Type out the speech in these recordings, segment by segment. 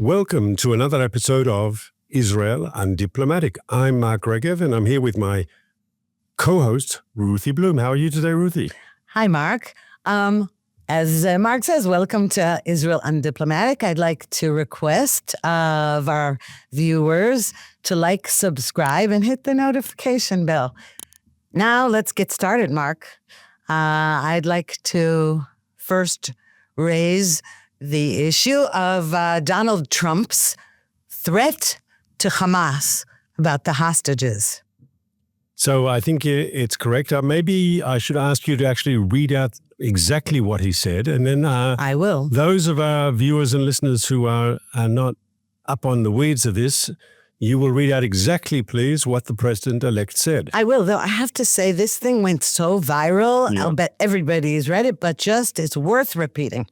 Welcome to another episode of Israel Undiplomatic. I'm Mark Regev, and I'm here with my co-host, Ruthie Blum. How are you today, Ruthie? Hi, Mark. As Mark says, welcome to Israel Undiplomatic. I'd like to request of our viewers to like, subscribe, and hit the notification bell. Now, let's get started, Mark. I'd like to first raise the issue of Donald Trump's threat to Hamas about the hostages. So I think it's correct. Maybe I should ask you to actually read out exactly what he said. And then I will. Those of our viewers and listeners who are not up on the weeds of this, you will read out exactly, please, what the president-elect said. I will, though I have to say this thing went so viral. Yeah. I'll bet everybody's read it, but it's worth repeating.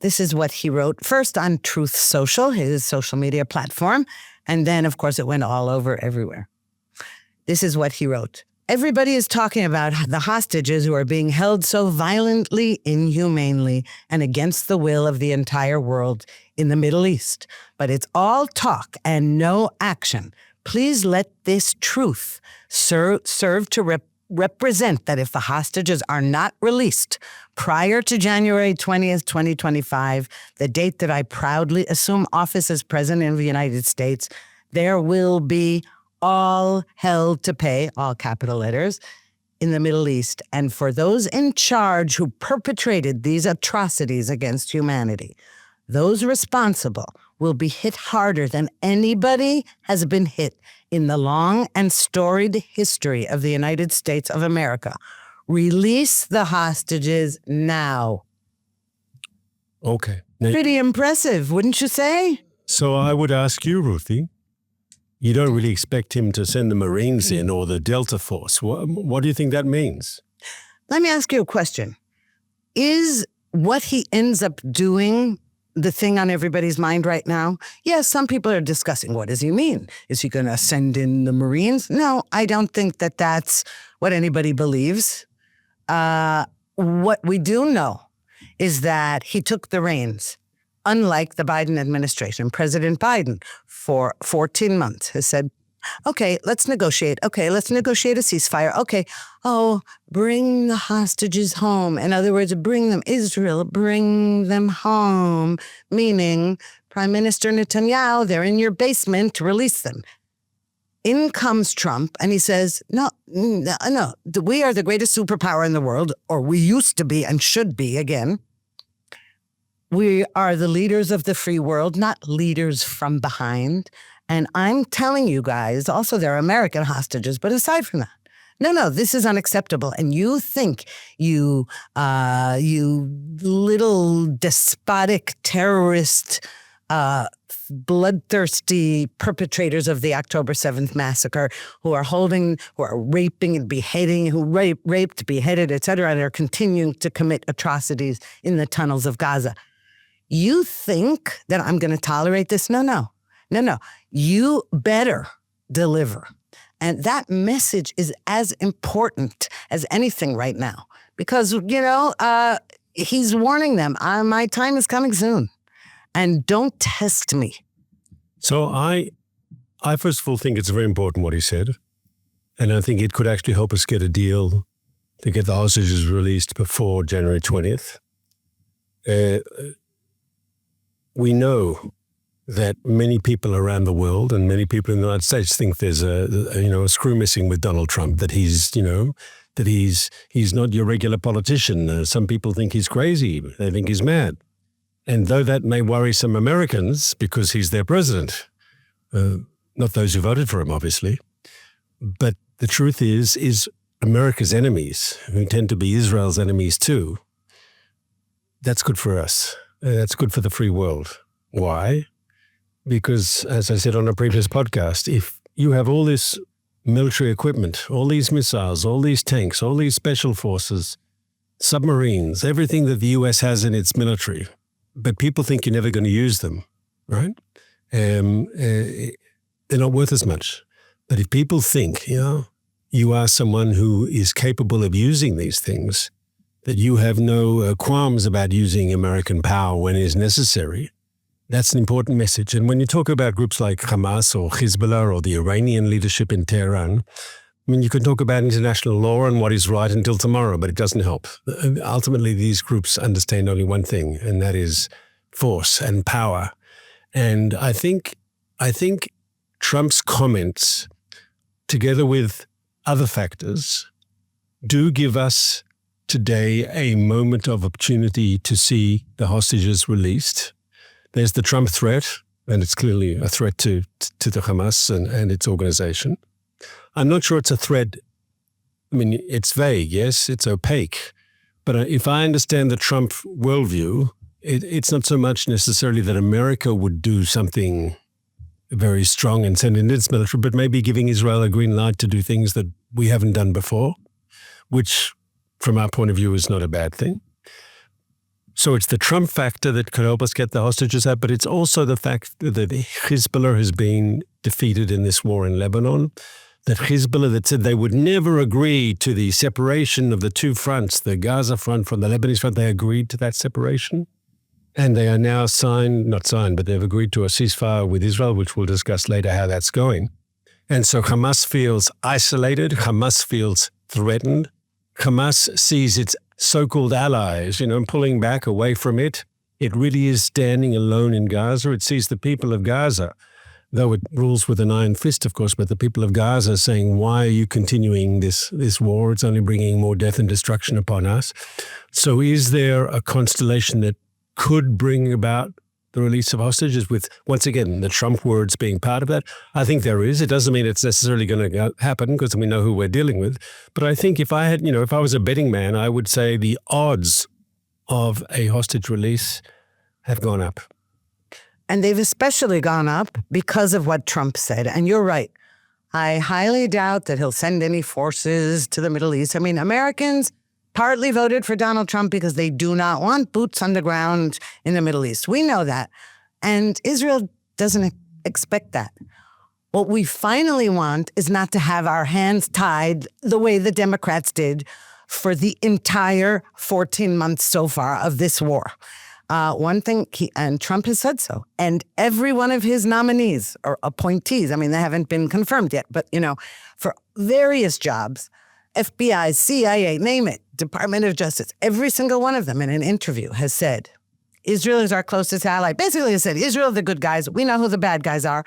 This is what he wrote first on Truth Social, his social media platform. And then, of course, it went all over everywhere. This is what he wrote. Everybody is talking about the hostages who are being held so violently, inhumanely, and against the will of the entire world in the Middle East. But it's all talk and no action. Please let this truth serve to represent that if the hostages are not released prior to January 20th, 2025, the date that I proudly assume office as President of the United States, there will be all hell to pay, all capital letters, in the Middle East. And for those in charge who perpetrated these atrocities against humanity, those responsible will be hit harder than anybody has been hit in the long and storied history of the United States of America. Release the hostages now. Okay. Pretty impressive, wouldn't you say? So I would ask you, Ruthie, you don't really expect him to send the Marines in or the Delta Force. What do you think that means? Let me ask you a question. Is what he ends up doing the thing on everybody's mind right now? Yes, some people are discussing, what does he mean? Is he going to send in the Marines? No, I don't think that that's what anybody believes. What we do know is that he took the reins. Unlike the Biden administration, President Biden, for 14 months has said, okay, let's negotiate. Okay, let's negotiate a ceasefire. Okay, bring the hostages home. In other words, bring them, Israel, bring them home. Meaning, Prime Minister Netanyahu, they're in your basement, release them. In comes Trump, and he says, no, we are the greatest superpower in the world, or we used to be and should be again. We are the leaders of the free world, not leaders from behind. And I'm telling you guys, also there are American hostages, but aside from that, no, this is unacceptable. And you think you little despotic terrorist, bloodthirsty perpetrators of the October 7th massacre who are raping and beheading, who raped, beheaded, etc., and are continuing to commit atrocities in the tunnels of Gaza. You think that I'm going to tolerate this? No. You better deliver. And that message is as important as anything right now. Because, he's warning them, my time is coming soon. And don't test me. So I first of all think it's very important what he said. And I think it could actually help us get a deal to get the hostages released before January 20th. We know that many people around the world and many people in the United States think there's a screw missing with Donald Trump, that he's not your regular politician. Some people think he's crazy. They think he's mad. And though that may worry some Americans because he's their president, not those who voted for him, obviously, but the truth is America's enemies, who tend to be Israel's enemies too, that's good for us. That's good for the free world. Why? Because, as I said on a previous podcast, if you have all this military equipment, all these missiles, all these tanks, all these special forces, submarines, everything that the U.S. has in its military, but people think you're never going to use them, right? They're not worth as much. But if people think, you are someone who is capable of using these things, that you have no qualms about using American power when it is necessary, That's an important message. And when you talk about groups like Hamas or Hezbollah or the Iranian leadership in Tehran, I mean, you can talk about international law and what is right until tomorrow, but it doesn't help. Ultimately, these groups understand only one thing, and that is force and power. And I think Trump's comments, together with other factors, do give us today a moment of opportunity to see the hostages released. There's the Trump threat, and it's clearly a threat to the Hamas and its organization. I'm not sure it's a threat. I mean, it's vague, yes, it's opaque. But if I understand the Trump worldview, it's not so much necessarily that America would do something very strong and send in its military, but maybe giving Israel a green light to do things that we haven't done before, which from our point of view is not a bad thing. So it's the Trump factor that could help us get the hostages out, but it's also the fact that Hezbollah has been defeated in this war in Lebanon, that Hezbollah that said they would never agree to the separation of the two fronts, the Gaza front from the Lebanese front, they agreed to that separation. And they are now not signed, but they've agreed to a ceasefire with Israel, which we'll discuss later how that's going. And so Hamas feels isolated. Hamas feels threatened. Hamas sees its so-called allies, pulling back away from it. It really is standing alone in Gaza. It sees the people of Gaza, though it rules with an iron fist, of course, but the people of Gaza saying, why are you continuing this war? It's only bringing more death and destruction upon us. So is there a constellation that could bring about the release of hostages with, once again, the Trump words being part of that? I think there is. It doesn't mean it's necessarily going to happen because we know who we're dealing with. But I think if I was a betting man, I would say the odds of a hostage release have gone up. And they've especially gone up because of what Trump said. And you're right. I highly doubt that he'll send any forces to the Middle East. I mean, Americans partly voted for Donald Trump because they do not want boots on the ground in the Middle East. We know that. And Israel doesn't expect that. What we finally want is not to have our hands tied the way the Democrats did for the entire 14 months so far of this war. One thing, and Trump has said so, and every one of his nominees or appointees, I mean, they haven't been confirmed yet, but, for various jobs, FBI, CIA, name it, Department of Justice, every single one of them in an interview has said, Israel is our closest ally. Basically, they said, Israel are the good guys. We know who the bad guys are.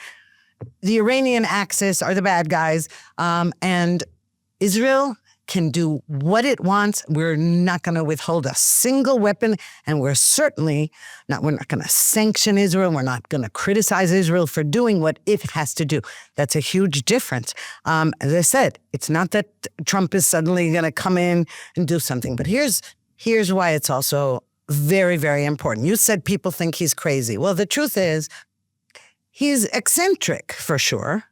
The Iranian Axis are the bad guys. And Israel can do what it wants. We're not going to withhold a single weapon. And we're not going to sanction Israel. We're not going to criticize Israel for doing what it has to do. That's a huge difference. As I said, it's not that Trump is suddenly going to come in and do something. But here's why it's also very, very important. You said people think he's crazy. Well, the truth is he's eccentric for sure,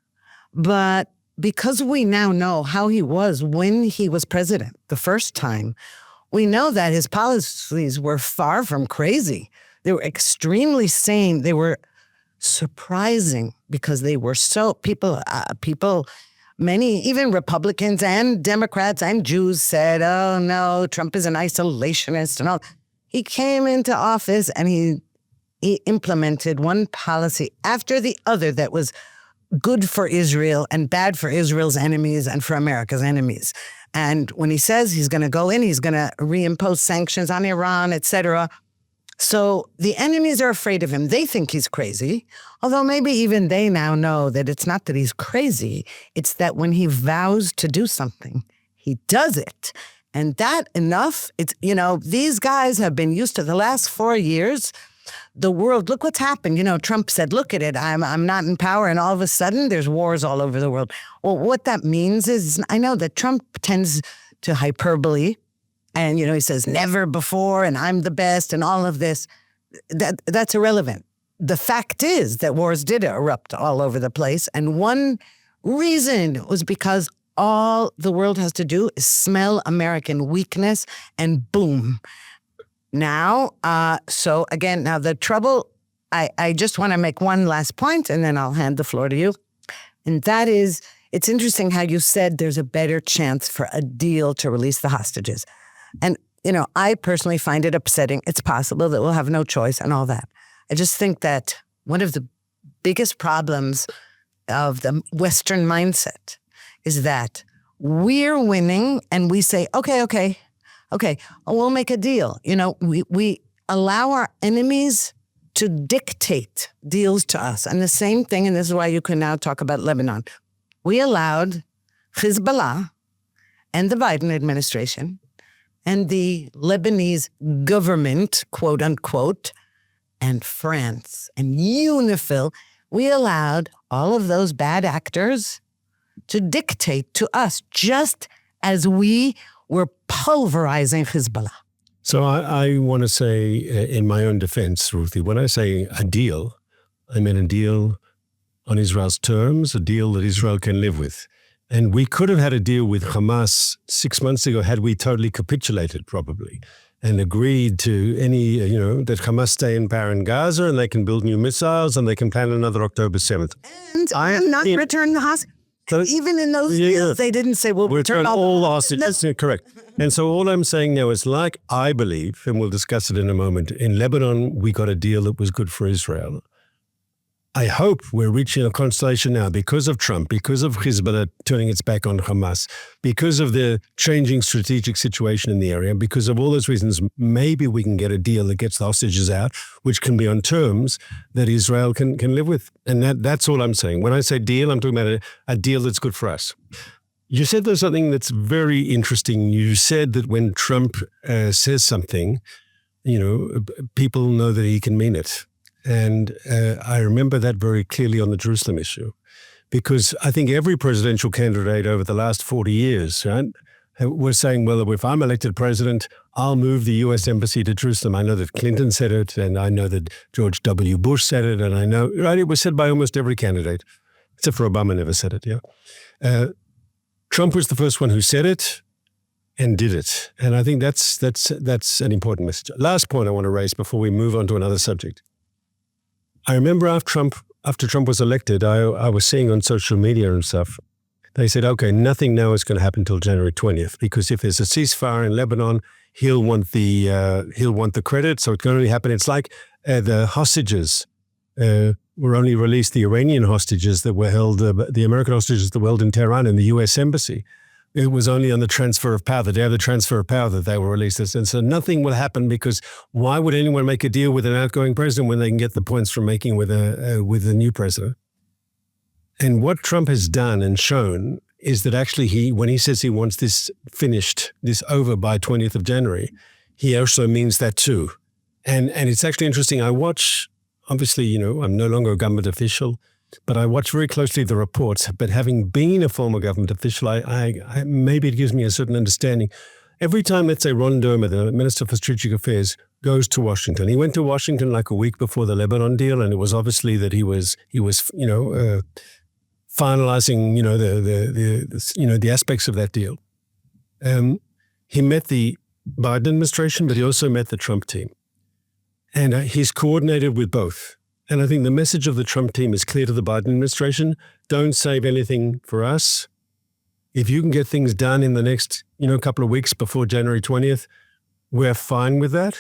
but because we now know how he was when he was president the first time, we know that his policies were far from crazy. They were extremely sane. They were surprising because they were many, even Republicans and Democrats and Jews said, oh no, Trump is an isolationist and all. He came into office and he implemented one policy after the other that was good for Israel and bad for Israel's enemies and for America's enemies. And when he says he's going to go in, he's going to reimpose sanctions on Iran, etc. So the enemies are afraid of him. They think he's crazy, although maybe even they now know that it's not that he's crazy. It's that when he vows to do something, he does it. And that enough, these guys have been used to the last 4 years. The world, look what's happened. Trump said, look at it, I'm not in power. And all of a sudden, there's wars all over the world. Well, what that means is, I know that Trump tends to hyperbole. And, he says, never before, and I'm the best, and all of this. That's irrelevant. The fact is that wars did erupt all over the place. And one reason was because all the world has to do is smell American weakness, and boom. Now, now the trouble, I just want to make one last point, and then I'll hand the floor to you. And that is, it's interesting how you said there's a better chance for a deal to release the hostages. And, I personally find it upsetting. It's possible that we'll have no choice and all that. I just think that one of the biggest problems of the Western mindset is that we're winning and we say, okay, we'll make a deal. We allow our enemies to dictate deals to us. And the same thing, and this is why you can now talk about Lebanon. We allowed Hezbollah and the Biden administration and the Lebanese government, quote unquote, and France and UNIFIL, we allowed all of those bad actors to dictate to us just as we were pulverizing Hezbollah. So I want to say in my own defense, Ruthie, when I say a deal, I mean a deal on Israel's terms, a deal that Israel can live with. And we could have had a deal with Hamas 6 months ago had we totally capitulated, probably, and agreed to any, that Hamas stay in power in Gaza and they can build new missiles and they can plan another October 7th. And not return the hostages. So, even in those deals, they didn't say, we'll return all the hostages. No. Correct. And so all I'm saying now is, like I believe, and we'll discuss it in a moment, in Lebanon, we got a deal that was good for Israel. I hope we're reaching a constellation now because of Trump, because of Hezbollah turning its back on Hamas, because of the changing strategic situation in the area, because of all those reasons, maybe we can get a deal that gets the hostages out, which can be on terms that Israel can live with. And that's all I'm saying. When I say deal, I'm talking about a deal that's good for us. You said there's something that's very interesting. You said that when Trump says something, people know that he can mean it. And I remember that very clearly on the Jerusalem issue, because I think every presidential candidate over the last 40 years, right, was saying, well, if I'm elected president, I'll move the U.S. embassy to Jerusalem. I know that Clinton said it, and I know that George W. Bush said it, and I know, right, it was said by almost every candidate, except for Obama never said it, yeah. Trump was the first one who said it and did it. And I think that's an important message. Last point I want to raise before we move on to another subject. I remember after Trump was elected, I was seeing on social media and stuff, they said, okay, nothing now is going to happen until January 20th, because if there's a ceasefire in Lebanon, he'll want the credit, so it's going to only happen. It's like the hostages were only released, the Iranian hostages that were held, the American hostages that were held in Tehran in the U.S. embassy. It was only on the transfer of power, the day of the transfer of power, that they were released. And so nothing will happen, because why would anyone make a deal with an outgoing president when they can get the points from making with a new president? And what Trump has done and shown is that actually when he says he wants this finished, this over by 20th of January, he also means that too. And it's actually interesting. I watch, obviously, I'm no longer a government official, but I watch very closely the reports. But having been a former government official, I maybe it gives me a certain understanding. Every time, let's say, Ron Dermer, the Minister for Strategic Affairs, goes to Washington. He went to Washington like a week before the Lebanon deal, and it was obviously that he was finalizing, the aspects of that deal. He met the Biden administration, but he also met the Trump team, and he's coordinated with both. And I think the message of the Trump team is clear to the Biden administration. Don't save anything for us. If you can get things done in the next, couple of weeks before January 20th, we're fine with that.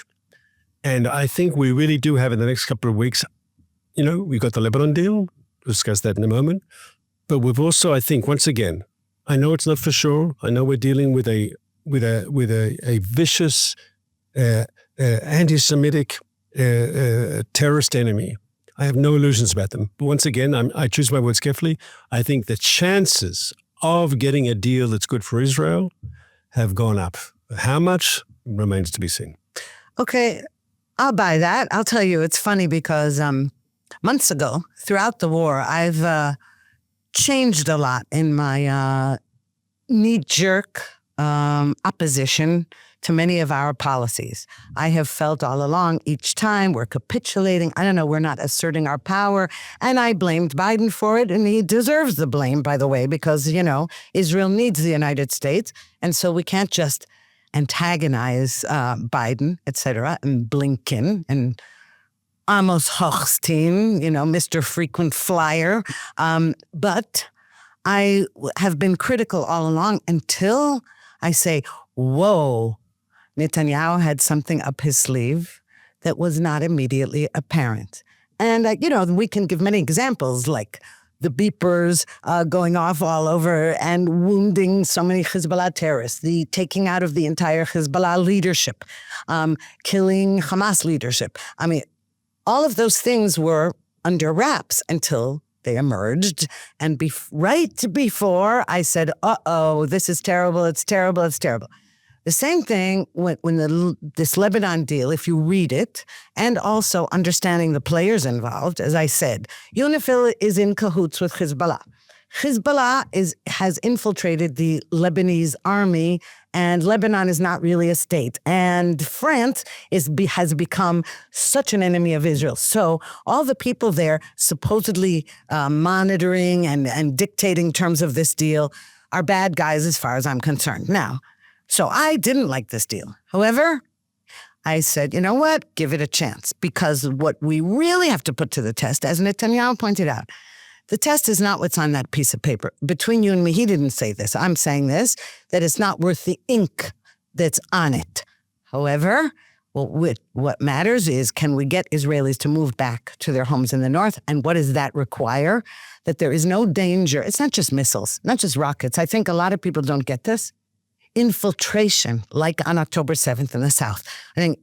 And I think we really do have in the next couple of weeks, we've got the Lebanon deal. We'll discuss that in a moment. But we've also, I think, once again, I know it's not for sure. I know we're dealing with a vicious, anti-Semitic, terrorist enemy. I have no illusions about them. But once again, I choose my words carefully. I think the chances of getting a deal that's good for Israel have gone up. How much remains to be seen. Okay, I'll buy that. I'll tell you, it's funny because months ago, throughout the war, I've changed a lot in my knee-jerk opposition to many of our policies. I have felt all along, each time we're capitulating. I don't know, we're not asserting our power. And I blamed Biden for it, and he deserves the blame, by the way, because, Israel needs the United States. And so we can't just antagonize Biden, et cetera, and Blinken and Amos Hochstein, Mr. Frequent Flyer. But I have been critical all along until I say, whoa, Netanyahu had something up his sleeve that was not immediately apparent. And, we can give many examples, like the beepers going off all over and wounding so many Hezbollah terrorists, the taking out of the entire Hezbollah leadership, killing Hamas leadership. I mean, all of those things were under wraps until they emerged. And right before I said, this is terrible, it's terrible, it's terrible. The same thing when this Lebanon deal, if you read it, and also understanding the players involved, as I said, UNIFIL is in cahoots with Hezbollah. Hezbollah has infiltrated the Lebanese army, and Lebanon is not really a state. And France has become such an enemy of Israel. So all the people there supposedly monitoring and dictating terms of this deal are bad guys as far as I'm concerned. Now, so I didn't like this deal. However, I said, you know what? Give it a chance. Because what we really have to put to the test, as Netanyahu pointed out, the test is not what's on that piece of paper. Between you and me, he didn't say this. I'm saying this, that it's not worth the ink that's on it. However, what matters is, can we get Israelis to move back to their homes in the north? And what does that require? That there is no danger. It's not just missiles, not just rockets. I think a lot of people don't get this. Infiltration, like on October 7th in the south. I think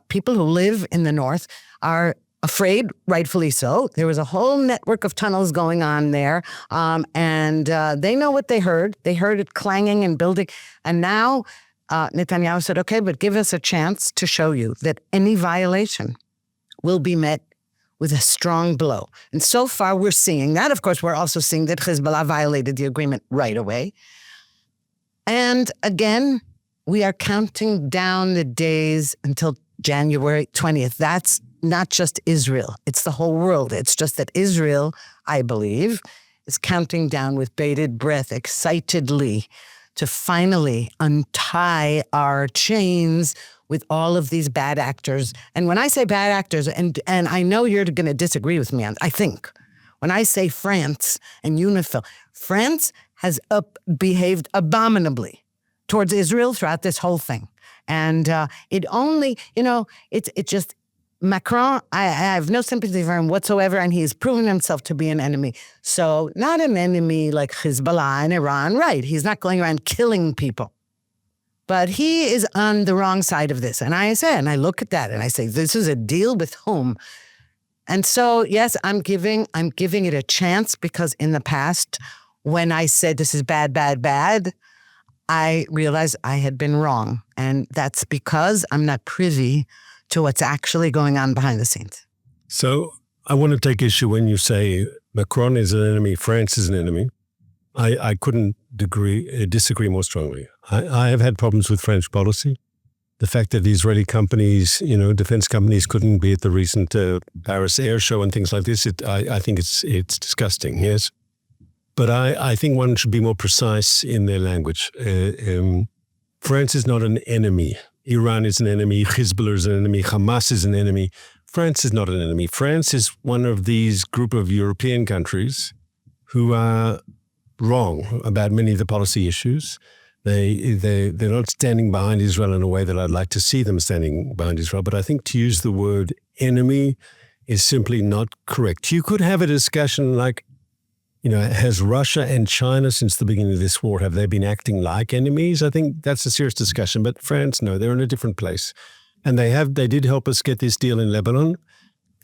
people who live in the north are afraid, rightfully so. There was a whole network of tunnels going on there, and they know what they heard. They heard it clanging and building. And now Netanyahu said, okay, but give us a chance to show you that any violation will be met with a strong blow. And so far we're seeing that. Of course, we're also seeing that Hezbollah violated the agreement right away. And again, we are counting down the days until January 20th. That's not just Israel. It's the whole world. It's just that Israel, I believe, is counting down with bated breath, excitedly, to finally untie our chains with all of these bad actors. And when I say bad actors, and I know you're going to disagree with me on, I think, when I say France and UNIFIL, France has behaved abominably towards Israel throughout this whole thing. And it only, it just, Macron, I have no sympathy for him whatsoever, and he's proven himself to be an enemy. So not an enemy like Hezbollah and Iran, right? He's not going around killing people. But he is on the wrong side of this. And I look at that and I say, this is a deal with whom? And so, yes, I'm giving it a chance, because in the past, when I said this is bad, bad, bad, I realized I had been wrong. And that's because I'm not privy to what's actually going on behind the scenes. So I want to take issue when you say Macron is an enemy, France is an enemy. I couldn't disagree more strongly. I have had problems with French policy. The fact that Israeli companies, defense companies couldn't be at the recent Paris Air Show and things like this, I think it's disgusting, yes. But I think one should be more precise in their language. France is not an enemy. Iran is an enemy. Hezbollah is an enemy. Hamas is an enemy. France is not an enemy. France is one of these group of European countries who are wrong about many of the policy issues. They're not standing behind Israel in a way that I'd like to see them standing behind Israel. But I think to use the word enemy is simply not correct. You could have a discussion like, has Russia and China since the beginning of this war, have they been acting like enemies? I think that's a serious discussion. But France, no, they're in a different place. And they did help us get this deal in Lebanon.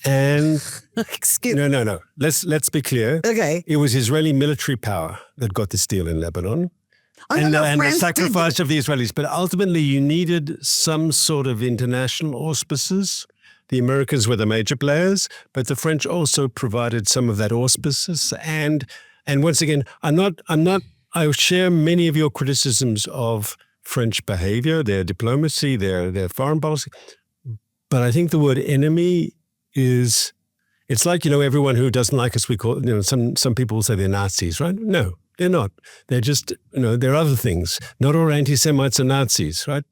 And no. Let's be clear. Okay. It was Israeli military power that got this deal in Lebanon. And the sacrifice of the Israelis. But ultimately, you needed some sort of international auspices. The Americans were the major players, but the French also provided some of that auspices. And once again, I share many of your criticisms of French behavior, their diplomacy, their foreign policy. But I think the word enemy it's like, everyone who doesn't like us, we call, some people will say they're Nazis, right? No, they're not. They're just, they're other things. Not all anti-Semites are Nazis, right?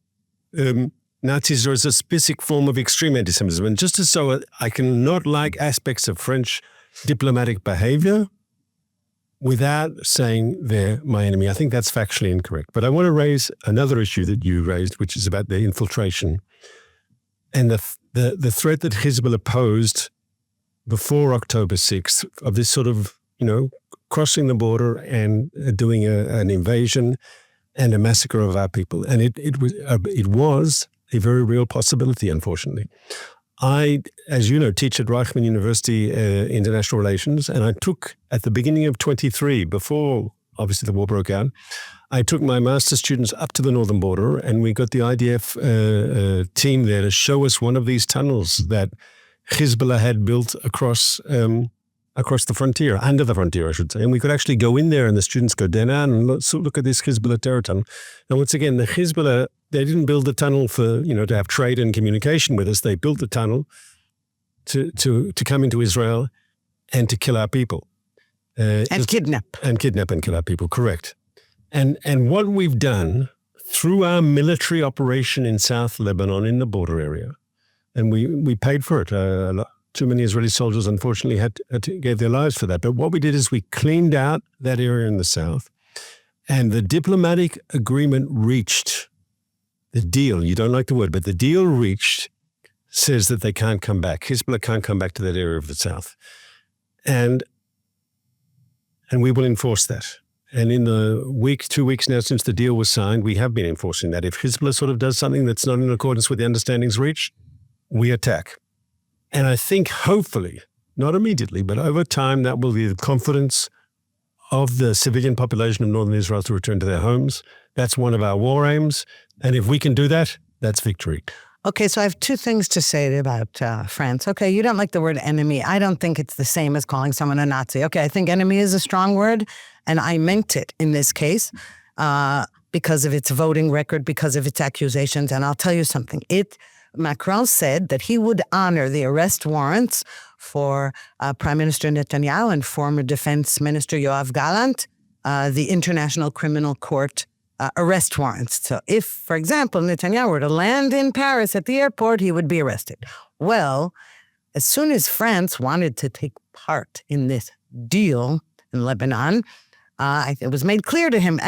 Nazis are a specific form of extreme anti-Semitism. And just as so I can not like aspects of French diplomatic behavior without saying they're my enemy. I think that's factually incorrect. But I want to raise another issue that you raised, which is about the infiltration. And the threat that Hezbollah posed before October 6th of this sort of, crossing the border and doing an invasion and a massacre of our people. And it was a very real possibility, unfortunately. I, as you know, teach at Reichman University International Relations, and I took, at the beginning of 23, before obviously the war broke out, I took my master's students up to the northern border, and we got the IDF team there to show us one of these tunnels that Hezbollah had built across the frontier, under the frontier, I should say. And we could actually go in there, and the students go down and look at this Hezbollah terror tunnel. And once again, the Hezbollah, they didn't build the tunnel for, to have trade and communication with us. They built the tunnel to come into Israel and to kill our people. And kidnap. And kidnap and kill our people, correct. And what we've done through our military operation in South Lebanon in the border area, and we paid for it. Too many Israeli soldiers, unfortunately, gave their lives for that. But what we did is we cleaned out that area in the south, and the diplomatic agreement reached, the deal, you don't like the word, but the deal reached, says that they can't come back. Hezbollah can't come back to that area of the south. And we will enforce that. And in the 2 weeks now since the deal was signed, we have been enforcing that. If Hezbollah sort of does something that's not in accordance with the understandings reached, we attack. And I think hopefully, not immediately, but over time, that will be the confidence of the civilian population of northern Israel to return to their homes. That's one of our war aims. And if we can do that, that's victory. Okay, so I have two things to say about France. Okay, you don't like the word enemy. I don't think it's the same as calling someone a Nazi. Okay, I think enemy is a strong word, and I meant it in this case because of its voting record, because of its accusations. And I'll tell you something. Macron said that he would honor the arrest warrants for Prime Minister Netanyahu and former Defense Minister Yoav Gallant, the International Criminal Court arrest warrants. So if, for example, Netanyahu were to land in Paris at the airport, he would be arrested. Well, as soon as France wanted to take part in this deal in Lebanon, it was made clear to him,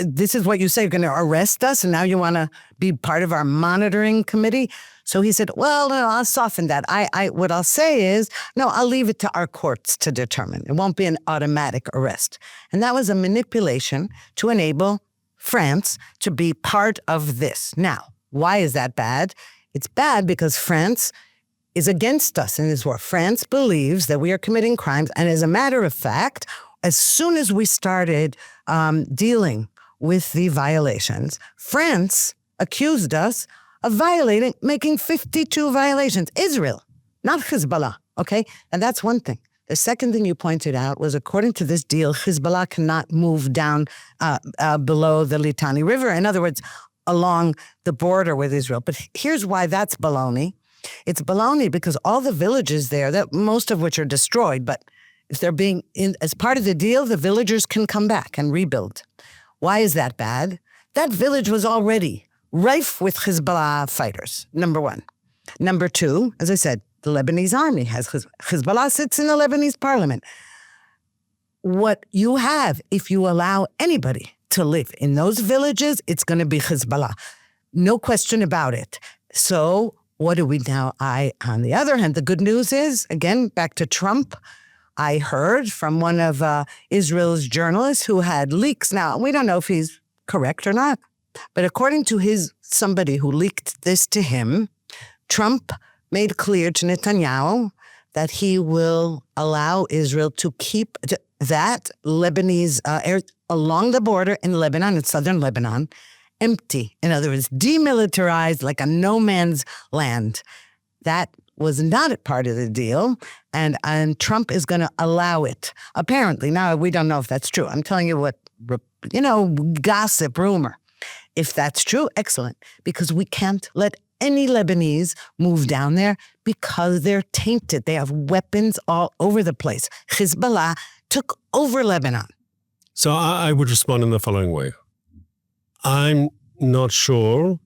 this is what you say, you're going to arrest us, and now you want to be part of our monitoring committee? So he said, well, no, I'll soften that. What I'll say is, no, I'll leave it to our courts to determine. It won't be an automatic arrest. And that was a manipulation to enable France to be part of this. Now, why is that bad? It's bad because France is against us in this war. France believes that we are committing crimes. And as a matter of fact, as soon as we started dealing with the violations, France accused us of making 52 violations. Israel, not Hezbollah, okay? And that's one thing. The second thing you pointed out was, according to this deal, Hezbollah cannot move down below the Litani River. In other words, along the border with Israel. But here's why that's baloney. It's baloney because all the villages there, that most of which are destroyed, but if they're being as part of the deal, the villagers can come back and rebuild. Why is that bad? That village was already rife with Hezbollah fighters, number one. Number two, as I said, the Lebanese army has Hezbollah sits in the Lebanese parliament. What you have, if you allow anybody to live in those villages, it's going to be Hezbollah. No question about it. So what do we now? On the other hand, the good news is, again, back to Trump, I heard from one of Israel's journalists who had leaks. Now, we don't know if he's correct or not, but according to somebody who leaked this to him, Trump made clear to Netanyahu that he will allow Israel to keep that Lebanese air along the border in Lebanon, in southern Lebanon, empty. In other words, demilitarized like a no man's land. That was not a part of the deal, and Trump is going to allow it. Apparently. Now, we don't know if that's true. I'm telling you what, gossip, rumor. If that's true, excellent, because we can't let any Lebanese move down there because they're tainted. They have weapons all over the place. Hezbollah took over Lebanon. So I would respond in the following way. I'm not sure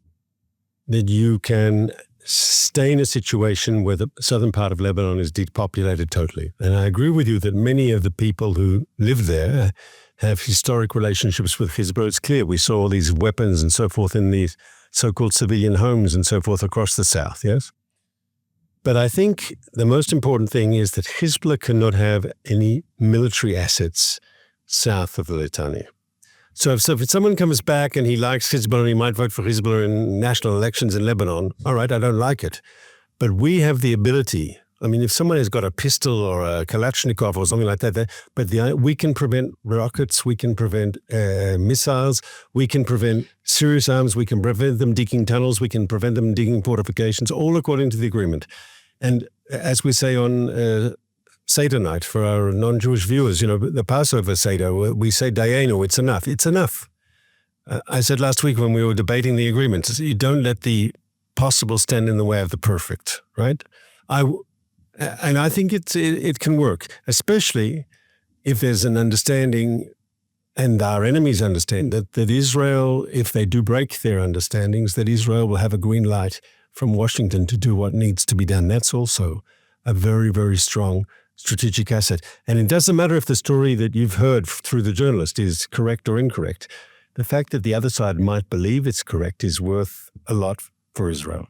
that you can stay in a situation where the southern part of Lebanon is depopulated totally. And I agree with you that many of the people who live there have historic relationships with Hezbollah. It's clear we saw all these weapons and so forth in these so-called civilian homes and so forth across the south, yes? But I think the most important thing is that Hezbollah cannot have any military assets south of the Litani. So if someone comes back and he likes Hezbollah and he might vote for Hezbollah in national elections in Lebanon, all right, I don't like it. But we have the ability. I mean, if someone has got a pistol or a Kalashnikov or something like that, we can prevent rockets, we can prevent missiles, we can prevent serious arms, we can prevent them digging tunnels, we can prevent them digging fortifications, all according to the agreement. And as we say on Seder night for our non-Jewish viewers, the Passover Seder, we say Dayenu, it's enough. It's enough. I said last week when we were debating the agreement, you don't let the possible stand in the way of the perfect, right? And I think it can work, especially if there's an understanding and our enemies understand that Israel, if they do break their understandings, that Israel will have a green light from Washington to do what needs to be done. That's also a very, very strong strategic asset. And it doesn't matter if the story that you've heard through the journalist is correct or incorrect. The fact that the other side might believe it's correct is worth a lot for Israel.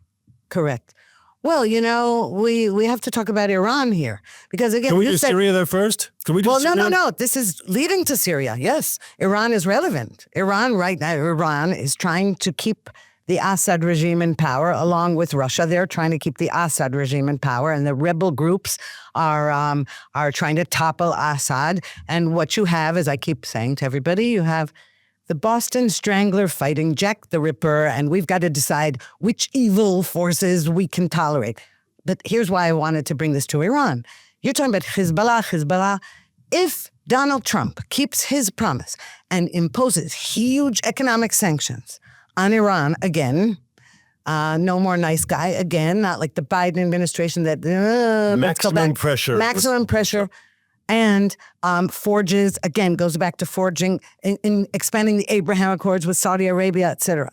Correct. Well, we have to talk about Iran here because again, can we do Syria though first? Can we do well, Syria? no. This is leading to Syria. Yes, Iran is relevant. Iran right now, Iran is trying to keep the Assad regime in power, along with Russia. They're trying to keep the Assad regime in power, and the rebel groups are trying to topple Assad. And what you have, as I keep saying to everybody, you have the Boston Strangler fighting Jack the Ripper, and we've got to decide which evil forces we can tolerate. But here's why I wanted to bring this to Iran. You're talking about Hezbollah. If Donald Trump keeps his promise and imposes huge economic sanctions on Iran again, no more nice guy again, not like the Biden administration that maximum pressure. And forges, again, goes back to forging, in expanding the Abraham Accords with Saudi Arabia, etc.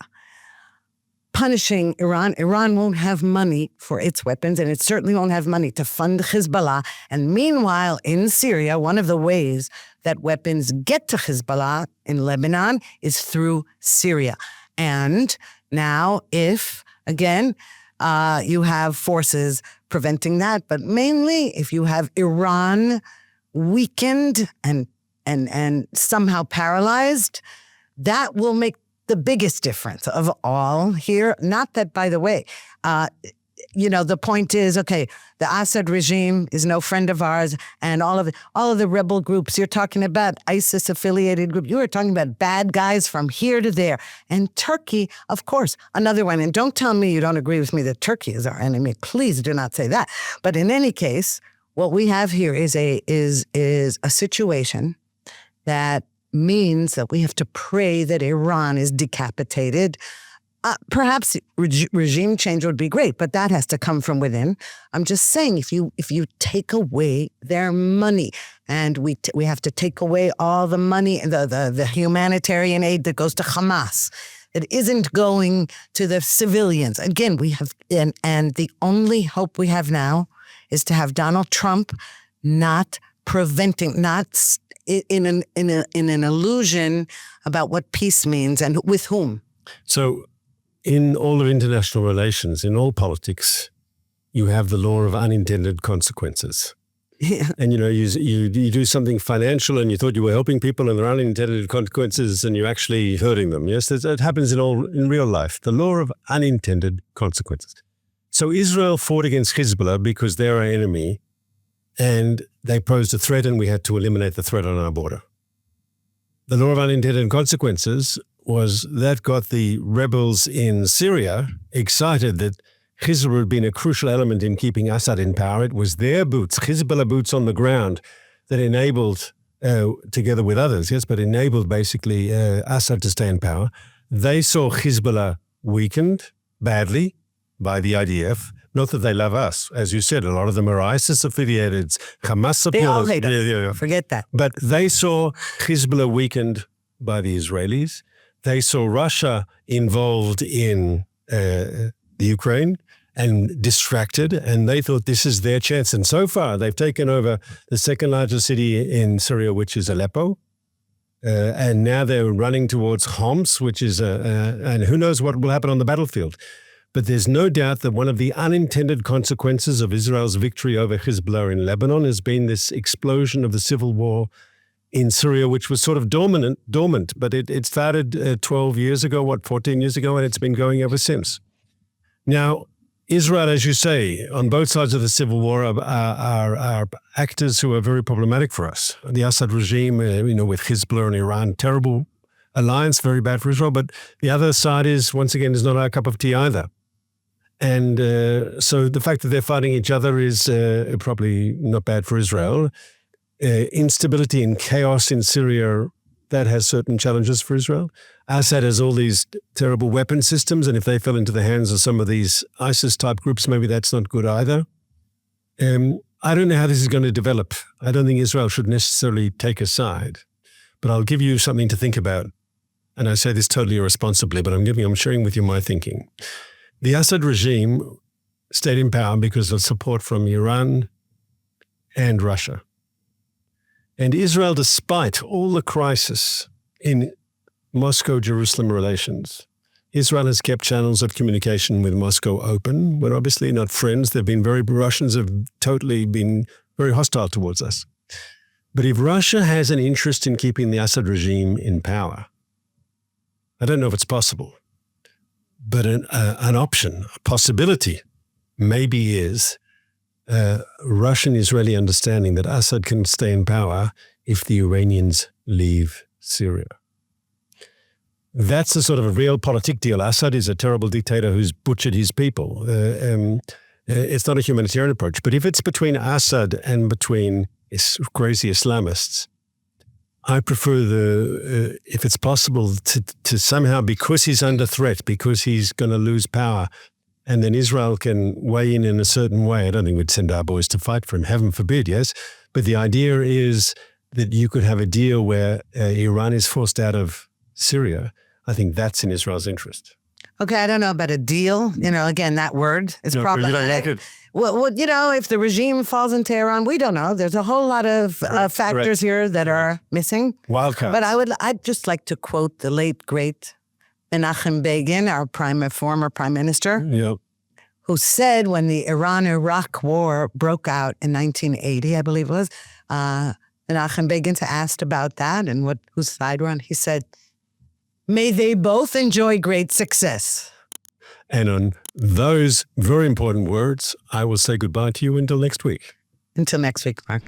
Punishing Iran. Iran won't have money for its weapons, and it certainly won't have money to fund Hezbollah. And meanwhile, in Syria, one of the ways that weapons get to Hezbollah in Lebanon is through Syria. And now if, again, you have forces preventing that, but mainly if you have Iran weakened and somehow paralyzed, that will make the biggest difference of all here. Not that, by the way, the point is, okay, the Assad regime is no friend of ours, and all of the rebel groups, you're talking about ISIS-affiliated groups, you are talking about bad guys from here to there. And Turkey, of course, another one. And don't tell me you don't agree with me that Turkey is our enemy. Please do not say that. But in any case, what we have here is a situation that means that we have to pray that Iran is decapitated. Perhaps regime change would be great, but that has to come from within. I'm just saying, if you take away their money, and we have to take away all the money, the humanitarian aid that goes to Hamas, that isn't going to the civilians. Again, we have, and the only hope we have now is to have Donald Trump not preventing, not in an illusion about what peace means and with whom. So, in all of international relations, in all politics, you have the law of unintended consequences. Yeah. And you do something financial and you thought you were helping people, and there are unintended consequences and you're actually hurting them. Yes, that happens in real life. The law of unintended consequences. So Israel fought against Hezbollah because they're our enemy, and they posed a threat, and we had to eliminate the threat on our border. The law of unintended consequences was that got the rebels in Syria excited that Hezbollah had been a crucial element in keeping Assad in power. It was their boots, Hezbollah boots on the ground, that enabled, together with others, yes, but enabled basically Assad to stay in power. They saw Hezbollah weakened badly by the IDF. Not that they love us. As you said, a lot of them are ISIS-affiliated, Hamas supporters. They all hate us. Yeah. Forget that. But they saw Hezbollah weakened by the Israelis. They saw Russia involved in the Ukraine and distracted, and they thought this is their chance. And so far, they've taken over the second largest city in Syria, which is Aleppo. And now they're running towards Homs, which is, and who knows what will happen on the battlefield. But there's no doubt that one of the unintended consequences of Israel's victory over Hezbollah in Lebanon has been this explosion of the civil war in Syria, which was sort of dormant, but it started 12 years ago, 14 years ago, and it's been going ever since. Now, Israel, as you say, on both sides of the civil war are actors who are very problematic for us. The Assad regime, with Hezbollah and Iran, terrible alliance, very bad for Israel. But the other side is not our cup of tea either. And so the fact that they're fighting each other is probably not bad for Israel. Instability and chaos in Syria, that has certain challenges for Israel. Assad has all these terrible weapon systems, and if they fell into the hands of some of these ISIS-type groups, maybe that's not good either. I don't know how this is going to develop. I don't think Israel should necessarily take a side, but I'll give you something to think about. And I say this totally irresponsibly, but I'm sharing with you my thinking. The Assad regime stayed in power because of support from Iran and Russia. And Israel, despite all the crisis in Moscow-Jerusalem relations, Israel has kept channels of communication with Moscow open. We're obviously not friends. Russians have totally been very hostile towards us. But if Russia has an interest in keeping the Assad regime in power, I don't know if it's possible, but an option, a possibility, maybe is Russian-Israeli understanding that Assad can stay in power if the Iranians leave Syria. That's a sort of a realpolitik deal. Assad is a terrible dictator who's butchered his people. It's not a humanitarian approach. But if it's between Assad and between crazy Islamists, I prefer if it's possible to somehow, because he's under threat, because he's going to lose power, and then Israel can weigh in a certain way. I don't think we'd send our boys to fight for him, heaven forbid, yes. But the idea is that you could have a deal where Iran is forced out of Syria. I think that's in Israel's interest. Okay, I don't know about a deal. Again, that word is probably... Well, if the regime falls into Iran, we don't know. There's a whole lot of factors here that are missing. Wildcards. But I'd just like to quote the late, great Menachem Begin, our former prime minister, who said when the Iran-Iraq war broke out in 1980, I believe it was, Menachem Begin asked about that and whose side we're on. He said, "May they both enjoy great success." And on those very important words, I will say goodbye to you until next week. Until next week, Mark.